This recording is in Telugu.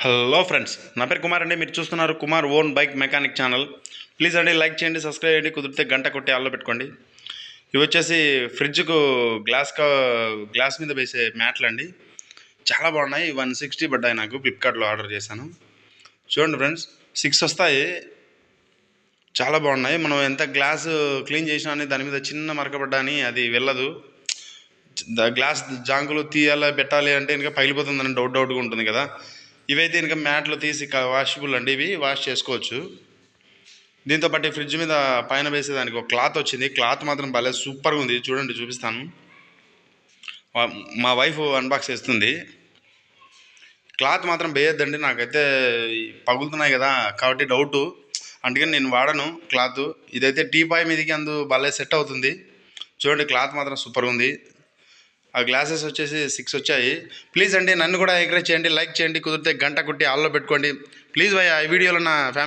హలో ఫ్రెండ్స్, నా పేరు కుమార్ అండి. మీరు చూస్తున్నారు Kumar own bike mechanic channel. Please అండి లైక్ చేయండి, సబ్స్క్రైబ్ చేయండి, కుదిరితే గంట కొట్టి ఆల్లో పెట్టుకోండి. ఇవి వచ్చేసి ఫ్రిడ్జ్కు గ్లాస్ మీద వేసే మ్యాట్లు అండి. చాలా బాగున్నాయి. 160 పడ్డాయి. నాకు ఫ్లిప్కార్ట్లో ఆర్డర్ చేశాను. చూడండి ఫ్రెండ్స్, 6 వస్తాయి. చాలా బాగున్నాయి. మనం ఎంత గ్లాస్ క్లీన్ చేసినా అని దాని మీద చిన్న మరకబడ్డా అని అది వెళ్ళదు. గ్లాస్ జాంకులు తీయాలి పెట్టాలి అంటే ఇంకా పగిలిపోతుందని డౌట్గా ఉంటుంది కదా. ఇవైతే ఇంకా మ్యాట్లు తీసి వాషబుల్ అండి. ఇవి వాష్ చేసుకోవచ్చు. దీంతో పాటు ఫ్రిడ్జ్ మీద పైన వేసేదానికి ఒక క్లాత్ వచ్చింది. క్లాత్ మాత్రం భలే సూపర్గా ఉంది. చూడండి, చూపిస్తాను. మా వైఫ్ అన్బాక్స్ చేస్తుంది. క్లాత్ మాత్రం వేయద్దండి, నాకైతే పగులుతున్నాయి కదా కాబట్టి డౌటు. అందుకని నేను వాడను క్లాత్. ఇదైతే టీపాయ్ మీదకి భలే సెట్ అవుతుంది. చూడండి, క్లాత్ మాత్రం సూపర్గా ఉంది. ఆ గ్లాసెస్ వచ్చేసి 6 వచ్చాయి. ప్లీజ్ అండి నన్ను కూడా ఎంకరేజ్ చేయండి, లైక్ చేయండి, కుదిరితే గంట కొట్టి ఆల్లో పెట్టుకోండి. ప్లీజ్ భయ్యా, ఈ వీడియోలో నా ఫ్యామిలీ